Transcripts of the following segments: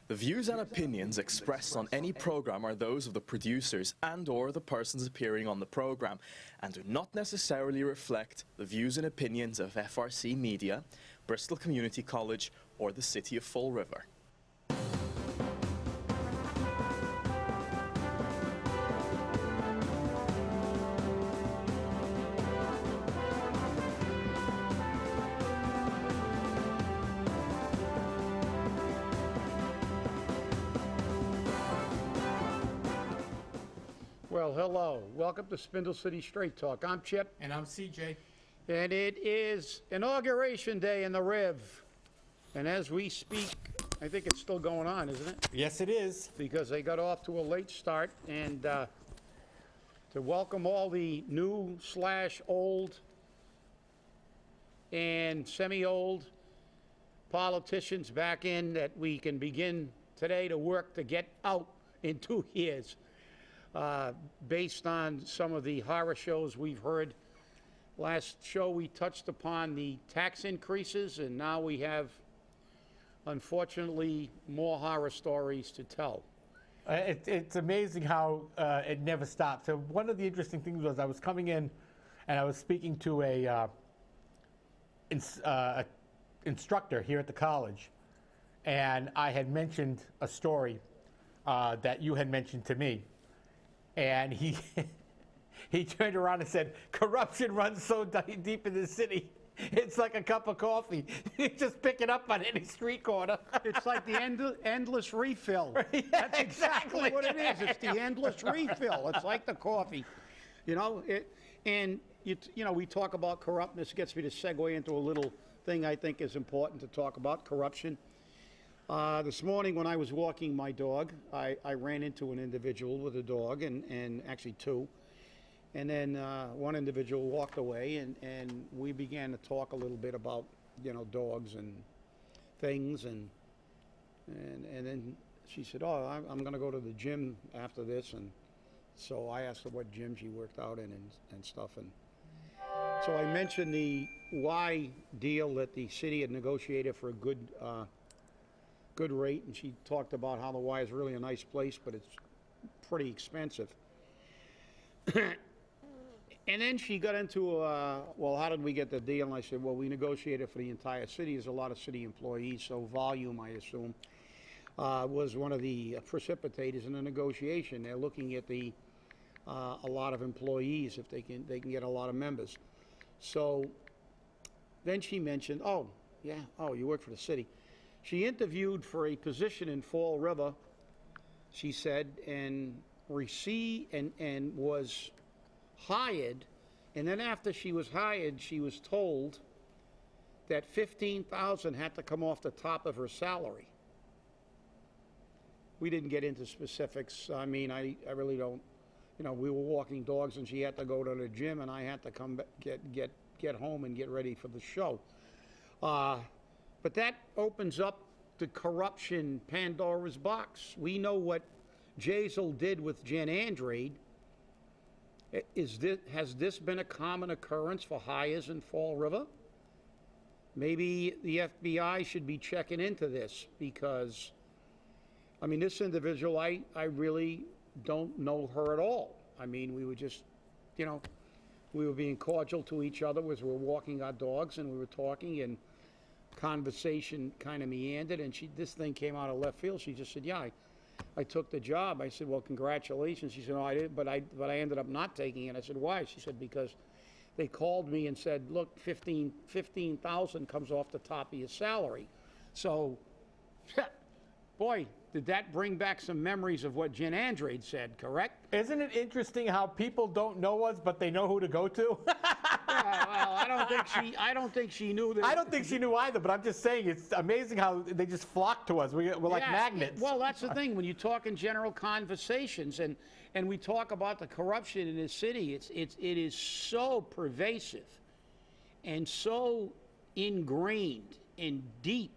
The views and opinions expressed on any program are those of the producers and/or the persons appearing on the program and do not necessarily reflect the views and opinions of FRC Media, Bristol Community College, or the City of Fall River. Well, hello. Welcome to Spindle City Straight Talk. I'm Chip. And I'm CJ. And it is Inauguration Day in the Riv. And as we speak, I think it's still going on, isn't it? Yes, it is. Because they got off to a late start. And to welcome all the new/old and semi-old politicians back in, that we can begin today to work to get out in 2 years. Based on some of the horror shows we've heard. Last show we touched upon the tax increases, and now we have, unfortunately, more horror stories to tell. It's amazing how it never stops. So one of the interesting things was I was coming in and I was speaking to a instructor here at the college, and I had mentioned a story that you had mentioned to me. And he turned around and said, "Corruption runs so deep in this city, it's like a cup of coffee. You just pick it up on any street corner." It's like the endless refill. Yeah, That's exactly what it is. It's the endless refill. It's like the coffee. You know, we talk about corruptness. Gets me to segue into a little thing I think is important to talk about, corruption. This morning when I was walking my dog, I ran into an individual with a dog, and actually two. And then one individual walked away, and we began to talk a little bit about, dogs and things. And then she said, "Oh, I'm going to go to the gym after this." And so I asked her what gym she worked out in and stuff. And so I mentioned the Y deal that the city had negotiated for a good rate, and she talked about how the Y is really a nice place, but it's pretty expensive. And then she got into, well, how did we get the deal? And I said, well, we negotiated for the entire city. There's a lot of city employees, so volume, I assume, was one of the precipitators in the negotiation. They're looking at a lot of employees, if they can get a lot of members. So then she mentioned, oh, you work for the city. She interviewed for a position in Fall River, she said, and received and was hired. And then after she was hired, she was told that $15,000 had to come off the top of her salary. We didn't get into specifics. I mean, I really don't. We were walking dogs, and she had to go to the gym, and I had to come back, get home and get ready for the show. But that opens up the corruption Pandora's box. We know what Jazel did with Jen Andrade. Has this been a common occurrence for hires in Fall River? Maybe the FBI should be checking into this, because, I mean, this individual, I really don't know her at all. I mean, we were just, we were being cordial to each other as we were walking our dogs, and we were talking, and conversation kind of meandered, and this thing came out of left field. She just said, "Yeah, I took the job." I said, "Well, congratulations." She said, "No, I didn't, but I ended up not taking it." I said, "Why?" She said, "Because they called me and said, look, $15,000 comes off the top of your salary." So, boy, did that bring back some memories of what Jen Andrade said, correct? Isn't it interesting how people don't know us, but they know who to go to? Well, I don't think she knew that. I don't think she knew either, but I'm just saying it's amazing how they just flock to us. We're like magnets. Well, that's the thing. When you talk in general conversations and we talk about the corruption in this city, it is so pervasive and so ingrained and deep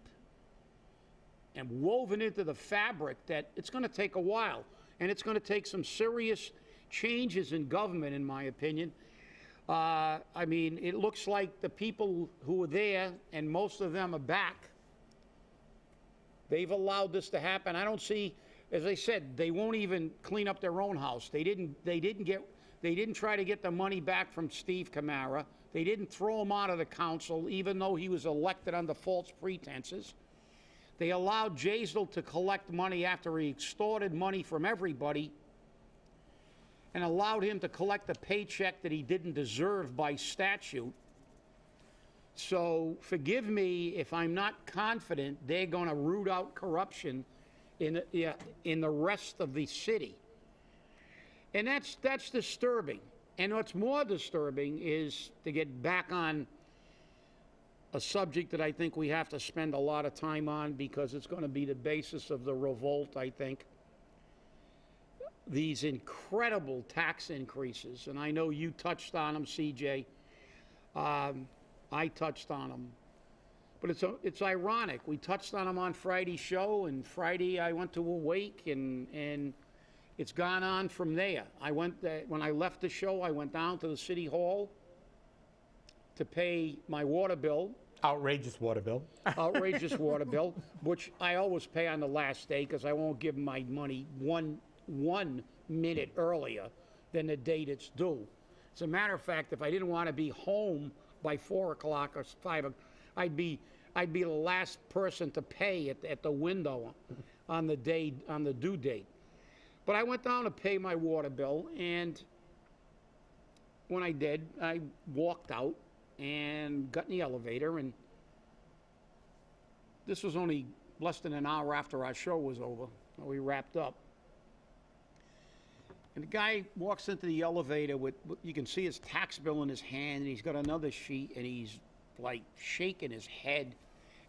and woven into the fabric that it's going to take a while. And it's going to take some serious changes in government, in my opinion. I mean, it looks like the people who were there, and most of them are back, They've allowed this to happen. I don't see, as I said, they won't even clean up their own house. They didn't try to get the money back from Steve Camara. They didn't throw him out of the council, even though he was elected under false pretenses. They allowed Jaisdell to collect money after he extorted money from everybody and allowed him to collect a paycheck that he didn't deserve by statute. So forgive me if I'm not confident they're going to root out corruption in the rest of the city. And that's disturbing. And what's more disturbing is, to get back on a subject that I think we have to spend a lot of time on because it's going to be the basis of the revolt, I think. These incredible tax increases, and I know you touched on them, CJ. I touched on them. But it's ironic. We touched on them on Friday's show, and Friday I went to a wake, and it's gone on from there. When I left the show, I went down to the city hall to pay my water bill. Outrageous water bill. Outrageous water bill, which I always pay on the last day because I won't give my money one minute earlier than the date it's due. As a matter of fact, if I didn't want to be home by 4 o'clock or 5 o'clock, I'd be the last person to pay at the window on the due date. But I went down to pay my water bill, and when I did, I walked out and got in the elevator, and this was only less than an hour after our show was over. We wrapped up. And the guy walks into the elevator with, you can see his tax bill in his hand, and he's got another sheet, and he's like shaking his head.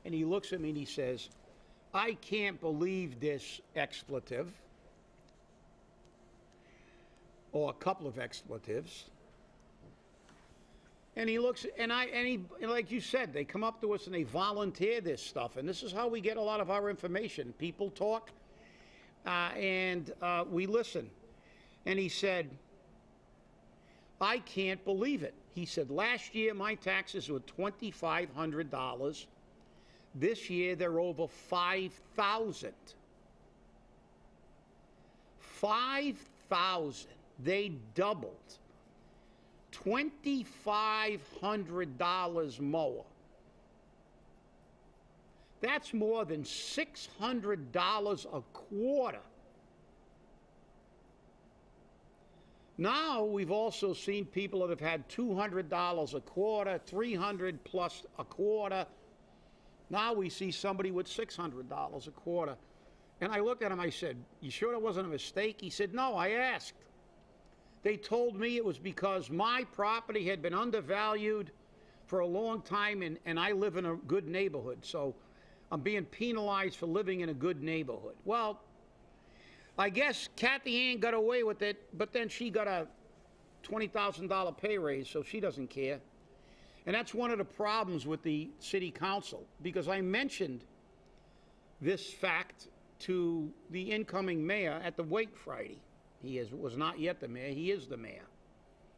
And he looks at me and he says, "I can't believe this," expletive, or a couple of expletives. And he looks, and like you said, they come up to us and they volunteer this stuff. And this is how we get a lot of our information. People talk, and we listen. And he said, "I can't believe it." He said, "Last year my taxes were $2,500. This year they're over $5,000. $5,000. They doubled. $2,500 more. That's more than $600 a quarter. Now we've also seen people that have had $200 a quarter, $300 plus a quarter. Now we see somebody with $600 a quarter. And I looked at him, I said, "You sure it wasn't a mistake?" He said, "No, I asked. They told me it was because my property had been undervalued for a long time, and I live in a good neighborhood, so I'm being penalized for living in a good neighborhood." Well, I guess Kathy Ann got away with it, but then she got a $20,000 pay raise, so she doesn't care. And that's one of the problems with the city council, because I mentioned this fact to the incoming mayor at the wake Friday. He was not yet the mayor. He is the mayor.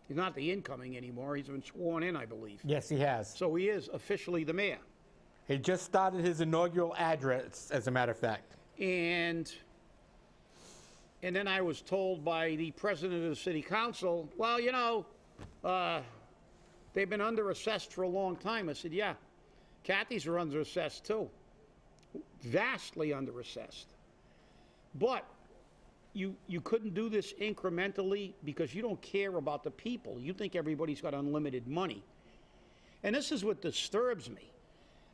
He's not the incoming anymore. He's been sworn in, I believe. Yes, he has. So he is officially the mayor. He just started his inaugural address, as a matter of fact. And then I was told by the president of the city council, "Well, you know, they've been under-assessed for a long time." I said, "Yeah, Kathy's are under-assessed too. Vastly under-assessed. But you couldn't do this incrementally because you don't care about the people. You think everybody's got unlimited money." And this is what disturbs me.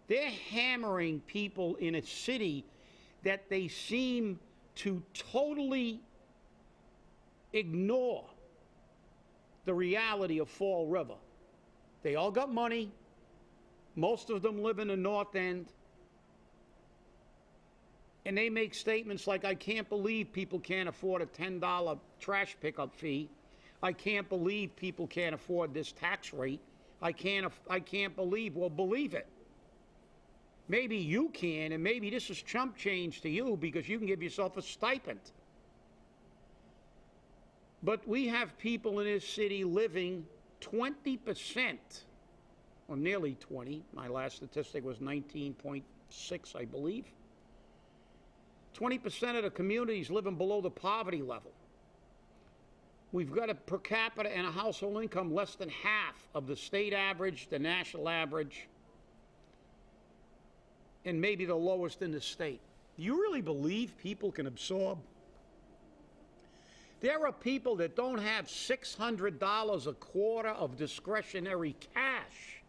They're hammering people in a city that they seem to totally ignore the reality of Fall River. They all got money. Most of them live in the North End. And they make statements like, "I can't believe people can't afford a $10 trash pickup fee. I can't believe people can't afford this tax rate. I can't believe." Well, believe it. Maybe you can, and maybe this is chump change to you because you can give yourself a stipend. But we have people in this city living 20%, or nearly 20. My last statistic was 19.6, I believe. 20% of the communities living below the poverty level. We've got a per capita and a household income less than half of the state average, the national average, and maybe the lowest in the state. Do you really believe people can absorb? There are people that don't have $600 a quarter of discretionary cash,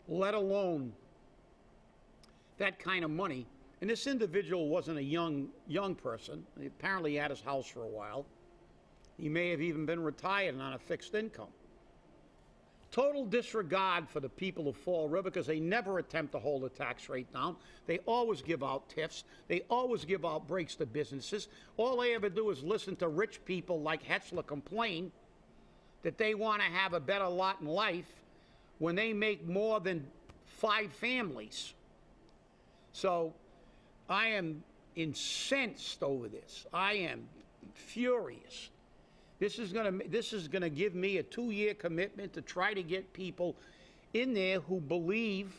let alone that kind of money. And this individual wasn't a young person. He apparently had his house for a while. He may have even been retired and on a fixed income. Total disregard for the people of Fall River because they never attempt to hold the tax rate down. They always give out TIFs. They always give out breaks to businesses. All they ever do is listen to rich people like Hetzler complain that they want to have a better lot in life when they make more than 5 families. So I am incensed over this. I am furious. This is gonna give me a 2-year commitment to try to get people in there who believe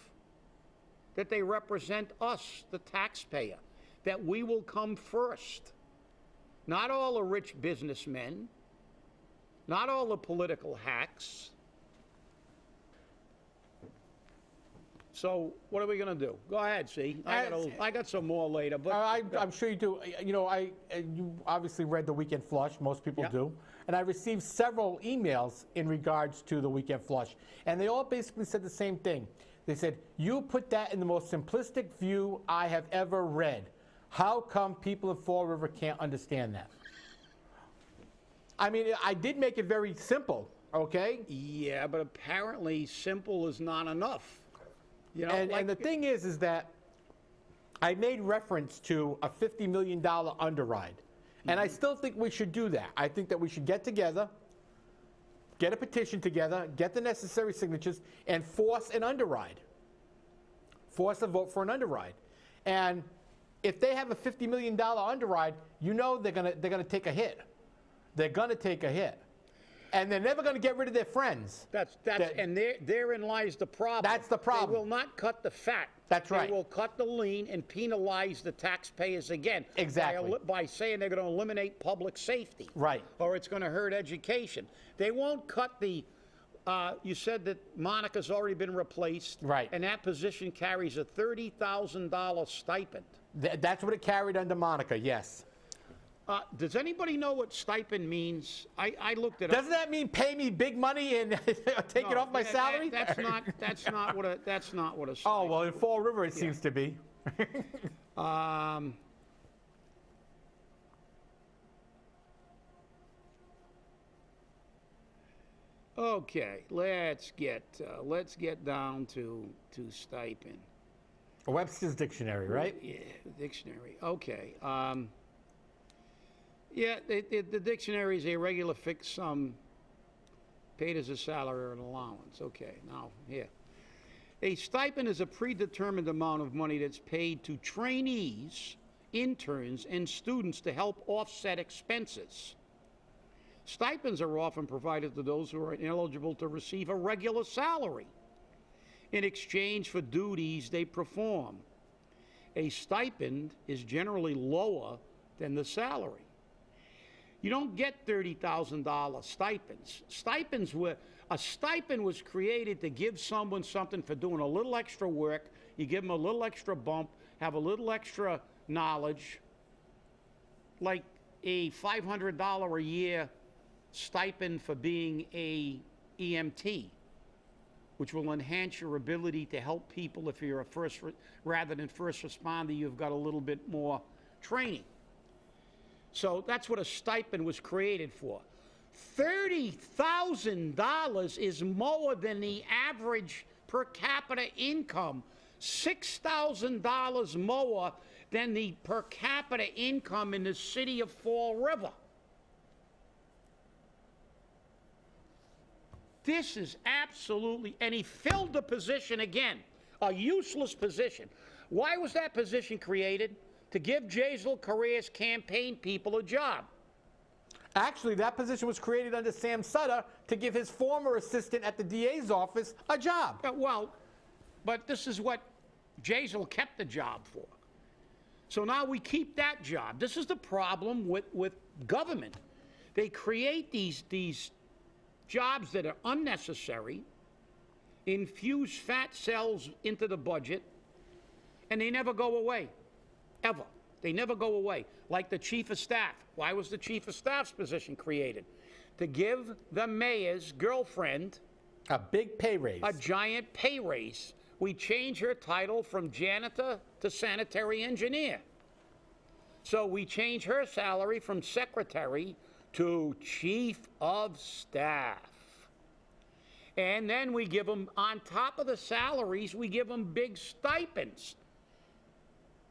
that they represent us, the taxpayer, that we will come first. Not all the rich businessmen, not all the political hacks. So what are we going to do? Go ahead, see. I got some more later. But I'm sure you do. You know, you obviously read the Weekend Flush. Most people do. And I received several emails in regards to the Weekend Flush. And they all basically said the same thing. They said, you put that in the most simplistic view I have ever read. How come people in Fall River can't understand that? I mean, I did make it very simple, okay? Yeah, but apparently simple is not enough. You know, and the thing is that I made reference to a $50 million underride. And I still think we should do that. I think that we should get together, get a petition together, get the necessary signatures, and force an underride. Force a vote for an underride. And if they have a $50 million underride, you know they're gonna take a hit. They're gonna take a hit. And they're never going to get rid of their friends. And therein lies the problem. That's the problem. They will not cut the fat. That's right. They will cut the lean and penalize the taxpayers again. Exactly. By saying they're going to eliminate public safety. Right. Or it's going to hurt education. They won't cut the. You said that Monica's already been replaced. Right. And that position carries a $30,000 stipend. That's what it carried under Monica. Yes. Does anybody know what stipend means? I looked it up. Doesn't that mean pay me big money and take it off my salary? That's not what a stipend. Oh, well, in Fall River it seems to be. Okay, let's get down to stipend. Webster's dictionary, right? Yeah, dictionary. Okay. Yeah, the dictionary is a regular fixed sum paid as a salary or an allowance. Okay, now here. A stipend is a predetermined amount of money that's paid to trainees, interns, and students to help offset expenses. Stipends are often provided to those who are ineligible to receive a regular salary in exchange for duties they perform. A stipend is generally lower than the salary. You don't get $30,000 stipends. A stipend was created to give someone something for doing a little extra work. You give them a little extra bump, have a little extra knowledge, like a $500 a year stipend for being a EMT, which will enhance your ability to help people if you're rather than first responder, you've got a little bit more training. So that's what a stipend was created for. $30,000 is more than the average per capita income. $6,000 more than the per capita income in the city of Fall River. This is absolutely, and he filled the position again, a useless position. Why was that position created? To give Jazel Correa's campaign people a job. Actually, that position was created under Sam Sutter to give his former assistant at the DA's office a job. Well, but this is what Jazel kept the job for. So now we keep that job. This is the problem with government. They create these jobs that are unnecessary, infuse fat cells into the budget, and they never go away, ever. They never go away. Like the chief of staff. Why was the chief of staff's position created? To give the mayor's girlfriend a big pay raise. a giant pay raise. We change her title from janitor to sanitary engineer. So we change her salary from secretary to chief of staff. And then we give them, on top of the salaries, we give them big stipends.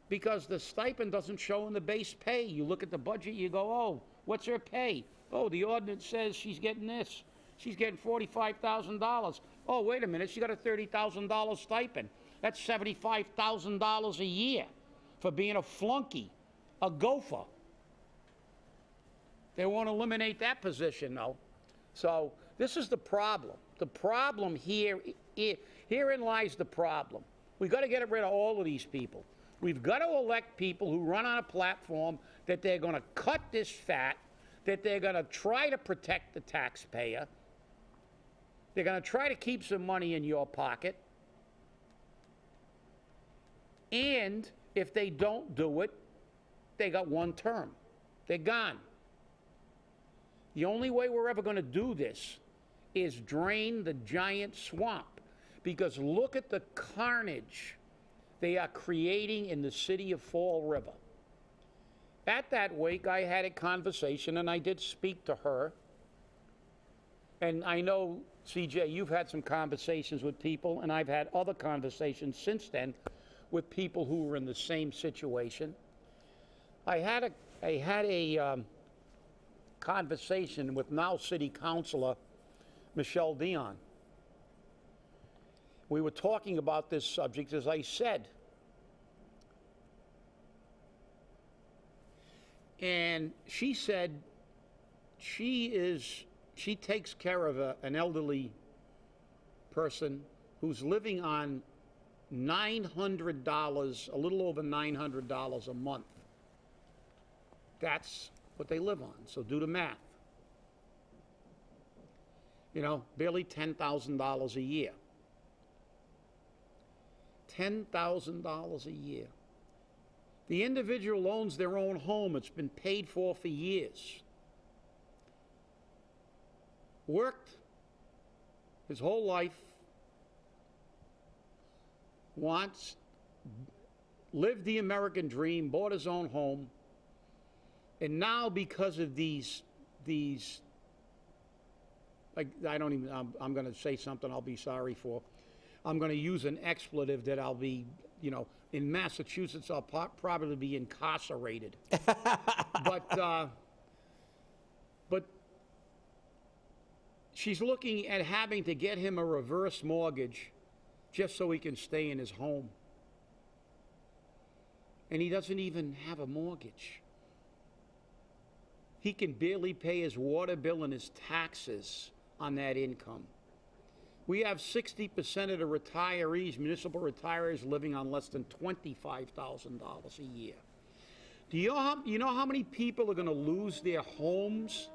Because the stipend doesn't show in the base pay. You look at the budget, you go, oh, what's her pay? Oh, the ordinance says she's getting this. She's getting $45,000. Oh, wait a minute, she got a $30,000 stipend. That's $75,000 a year for being a flunky, a gopher. They won't eliminate that position, though. So this is the problem. The problem herein lies the problem. We've got to get rid of all of these people. We've got to elect people who run on a platform that they're going to cut this fat, that they're going to try to protect the taxpayer. They're going to try to keep some money in your pocket. And if they don't do it, they got one term. They're gone. The only way we're ever going to do this is drain the giant swamp. Because look at the carnage they are creating in the city of Fall River. At that wake, I had a conversation, and I did speak to her. And I know, CJ, you've had some conversations with people, and I've had other conversations since then with people who were in the same situation. I had a conversation with now City Councilor Michelle Dion. We were talking about this subject, as I said. And she said she takes care of an elderly person who's living on $900, a little over $900 a month. That's what they live on, so do the math. You know, barely $10,000 a year. $10,000 a year. The individual owns their own home. It's been paid for years. Worked his whole life. Lived the American dream, bought his own home. And now because of these like, I'm going to say something I'll be sorry for. I'm going to use an expletive that I'll be, you know, in Massachusetts, I'll probably be incarcerated. But she's looking at having to get him a reverse mortgage just so he can stay in his home. And he doesn't even have a mortgage. He can barely pay his water bill and his taxes on that income. We have 60% of the retirees, municipal retirees, living on less than $25,000 a year. Do you know how many people are going to lose their homes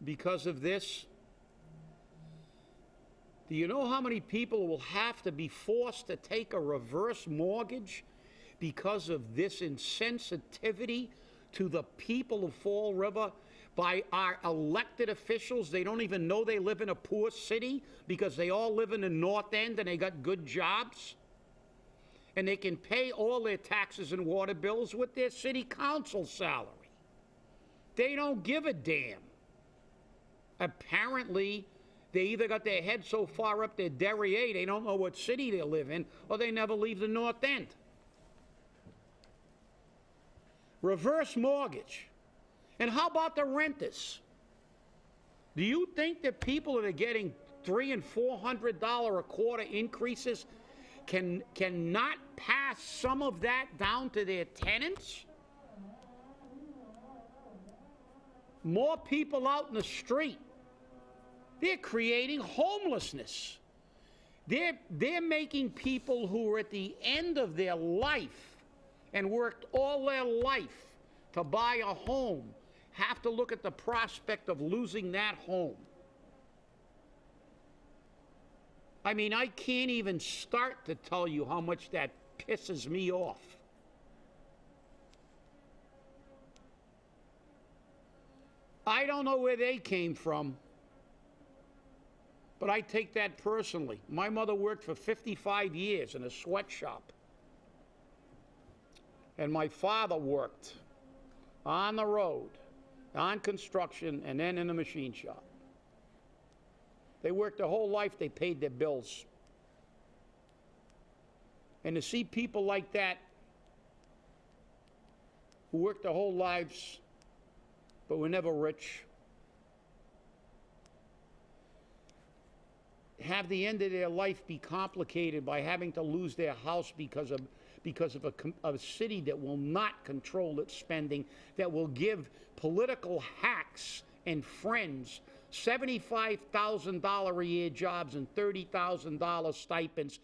because of this? Do you know how many people will have to be forced to take a reverse mortgage because of this insensitivity to the people of Fall River by our elected officials? They don't even know they live in a poor city because they all live in the North End and they got good jobs. And they can pay all their taxes and water bills with their city council salary. They don't give a damn. Apparently, they either got their head so far up their derriere they don't know what city they live in, or they never leave the North End. Reverse mortgage. And how about the renters? Do you think that people that are getting $300 and $400 a quarter increases cannot pass some of that down to their tenants? More people out in the street. They're creating homelessness. They're making people who are at the end of their life and worked all their life to buy a home have to look at the prospect of losing that home. I mean, I can't even start to tell you how much that pisses me off. I don't know where they came from, but I take that personally. My mother worked for 55 years in a sweatshop. And my father worked on the road, on construction, and then in the machine shop. They worked their whole life, they paid their bills. And to see people like that who worked their whole lives but were never rich, have the end of their life be complicated by having to lose their house because of a city that will not control its spending, that will give political hacks and friends $75,000 a year jobs and $30,000 stipends.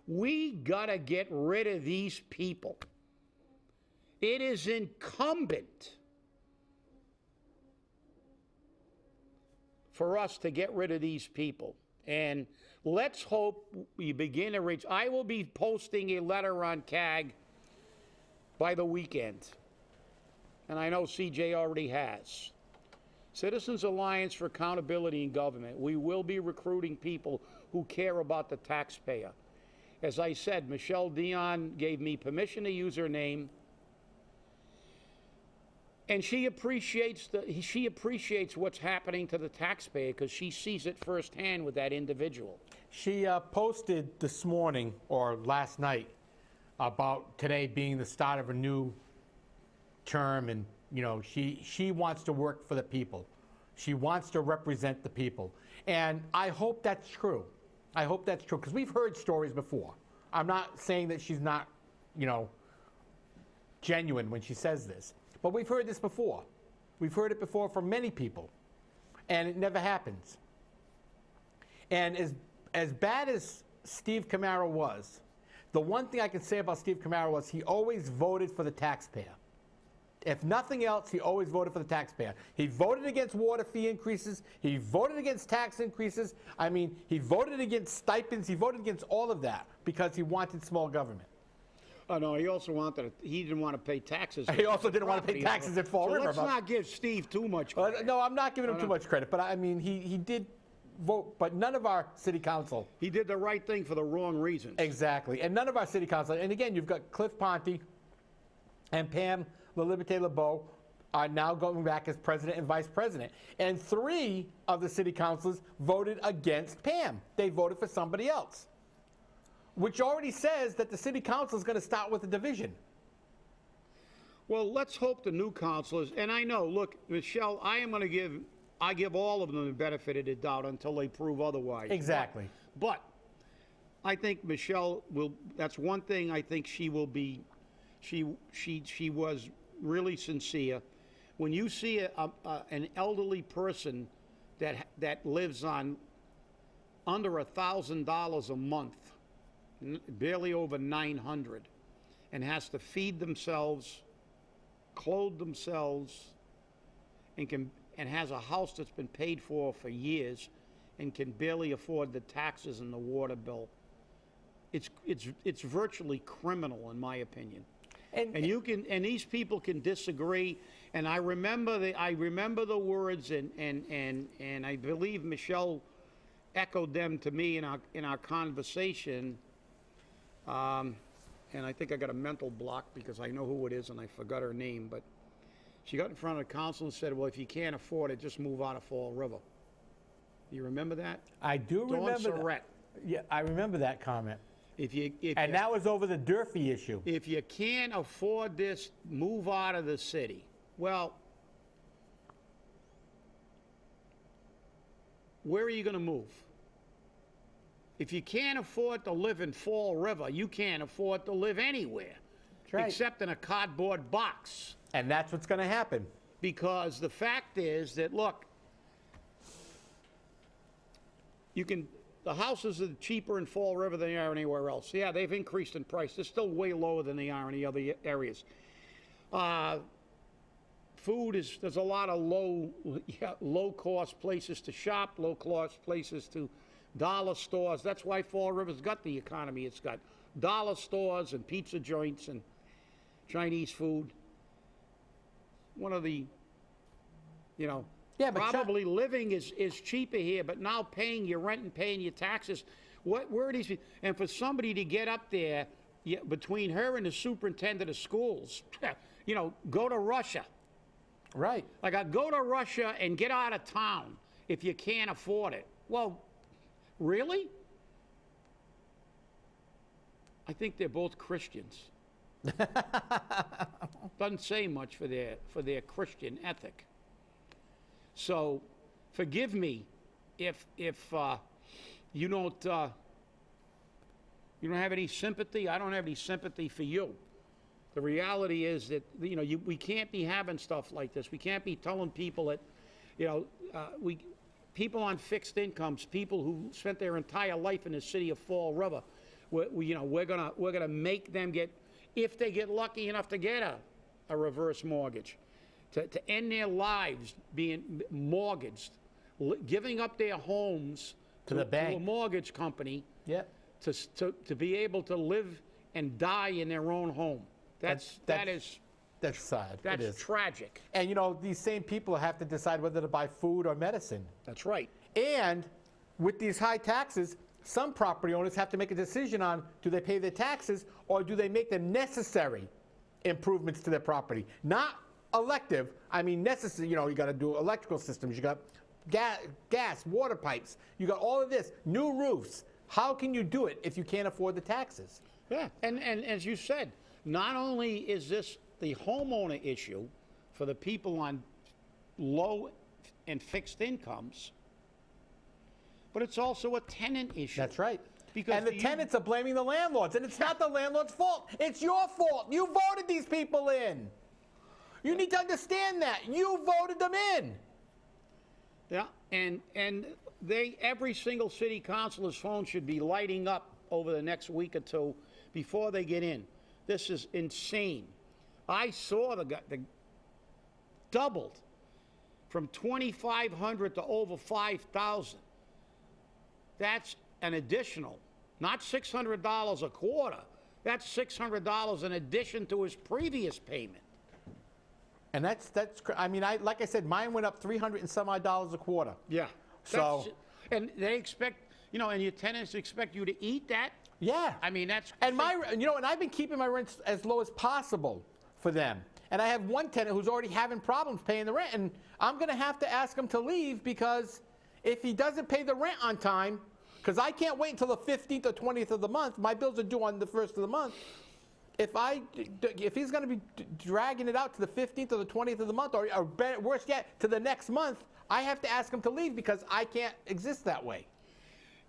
We gotta get rid of these people. It is incumbent for us to get rid of these people. And let's hope we begin to reach. I will be posting a letter on CAG by the weekend. And I know CJ already has. Citizens Alliance for Accountability in Government. We will be recruiting people who care about the taxpayer. As I said, Michelle Dion gave me permission to use her name. And she appreciates what's happening to the taxpayer because she sees it firsthand with that individual. She posted this morning or last night about today being the start of a new term, and you know she wants to work for the people. She wants to represent the people, and I hope that's true. I hope that's true because we've heard stories before. I'm not saying that she's not, genuine when she says this. But we've heard this before. We've heard it before from many people, and it never happens. And as bad as Steve Camaro was, the one thing I can say about Steve Camaro was he always voted for the taxpayer. If nothing else, he always voted for the taxpayer. He voted against water fee increases. He voted against tax increases. I mean, he voted against stipends. He voted against all of that because he wanted small government. Oh, no, he also he didn't want to pay taxes. He also didn't want to pay taxes at Fall River. Let's not give Steve too much credit. No, I'm not giving him too much credit, but I mean, he did vote, but none of our city council. He did the right thing for the wrong reasons. Exactly, and none of our city council, and again, you've got Cliff Ponte and Pam LaLiberte LeBeau are now going back as president and vice president. And 3 of the city councilors voted against Pam. They voted for somebody else, which already says that the city council is going to start with a division. Well, let's hope the new councilors, and I know, look, Michelle, I give all of them the benefit of the doubt until they prove otherwise. Exactly. But I think Michelle will, that's one thing I think she will be, she was really sincere. When you see an elderly person that lives on under $1,000 a month, barely over 900, and has to feed themselves, clothe themselves, and has a house that's been paid for years, and can barely afford the taxes and the water bill. It's virtually criminal, in my opinion. And these people can disagree. And I remember the words, and I believe Michelle echoed them to me in our conversation. And I think I got a mental block because I know who it is and I forgot her name. But she got in front of the council and said, "Well, if you can't afford it, just move out of Fall River." Do you remember that? I do remember that. Yeah, I remember that comment. And that was over the Durfee issue. If you can't afford this, move out of the city. Well, where are you going to move? If you can't afford to live in Fall River, you can't afford to live anywhere. That's right. Except in a cardboard box. And that's what's going to happen. Because the fact is that, look, you can, the houses are cheaper in Fall River than they are anywhere else. Yeah, they've increased in price. They're still way lower than they are in the other areas. Food is, there's a lot of low cost places to shop, low cost places to dollar stores. That's why Fall River's got the economy it's got. Dollar stores and pizza joints and Chinese food. One of the, yeah, but probably living is cheaper here, but now paying your rent and paying your taxes, where are these people? And for somebody to get up there, between her and the superintendent of schools, go to Russia. Right. Like, I go to Russia and get out of town if you can't afford it. Well, really? I think they're both Christians. Doesn't say much for their Christian ethic. So, forgive me if you don't have any sympathy. I don't have any sympathy for you. The reality is that we can't be having stuff like this. We can't be telling people that people on fixed incomes, people who spent their entire life in the city of Fall River, we're gonna make them get, if they get lucky enough to get a reverse mortgage, to end their lives being mortgaged, giving up their homes to the bank, to a mortgage company, yep, to be able to live and die in their own home. That's sad. That's tragic. And these same people have to decide whether to buy food or medicine. That's right. And with these high taxes, some property owners have to make a decision on, do they pay their taxes or do they make the necessary improvements to their property? Not elective, I mean necessary. You got to do electrical systems, you got gas, water pipes, you got all of this, new roofs. How can you do it if you can't afford the taxes? Yeah, and as you said, not only is this the homeowner issue for the people on low and fixed incomes, but it's also a tenant issue. That's right. Because the tenants are blaming the landlords, and it's not the landlord's fault. It's your fault. You voted these people in. You need to understand that. You voted them in. Yeah, and every single city councilor's phone should be lighting up over the next week or two before they get in. This is insane. I saw the doubled from 2,500 to over 5,000. That's an additional, not $600 a quarter. That's $600 in addition to his previous payment. And like I said, mine went up $300 and some odd dollars a quarter. Yeah. So, and they expect, and your tenants expect you to eat that. Yeah. I mean, that's... And and I've been keeping my rents as low as possible for them. And I have one tenant who's already having problems paying the rent, and I'm going to have to ask him to leave because if he doesn't pay the rent on time, because I can't wait until the 15th or 20th of the month, my bills are due on the 1st of the month. If he's going to be dragging it out to the 15th or the 20th of the month, or worse yet, to the next month, I have to ask him to leave because I can't exist that way.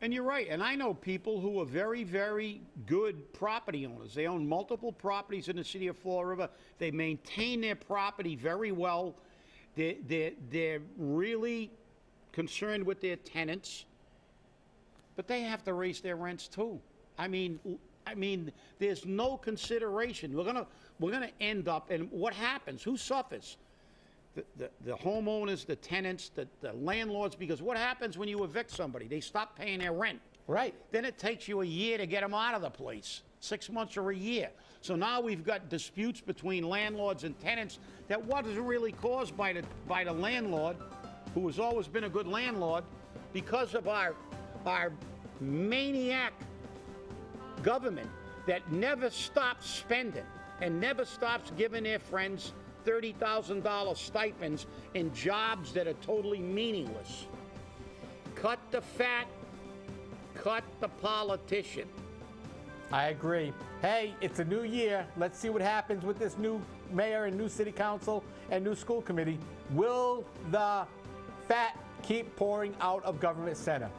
And you're right. And I know people who are very, very good property owners. They own multiple properties in the city of Fall River. They maintain their property very well. They're really concerned with their tenants. But they have to raise their rents too. I mean, there's no consideration. We're gonna end up, and what happens? Who suffers? The homeowners, the tenants, the landlords, because what happens when you evict somebody? They stop paying their rent. Right. Then it takes you a year to get them out of the place, 6 months or a year. So now we've got disputes between landlords and tenants that wasn't really caused by the landlord, who has always been a good landlord, because of our maniac government that never stops spending and never stops giving their friends $30,000 stipends in jobs that are totally meaningless. Cut the fat, cut the politician. I agree. Hey, it's a new year. Let's see what happens with this new mayor and new city council and new school committee. Will the fat keep pouring out of government center?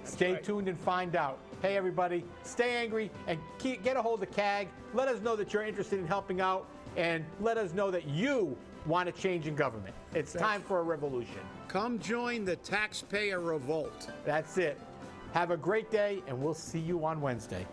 Stay tuned and find out. Hey, everybody, stay angry and get a hold of CAG. Let us know that you're interested in helping out, and let us know that you want a change in government. It's time for a revolution. Come join the taxpayer revolt. That's it. Have a great day, and we'll see you on Wednesday.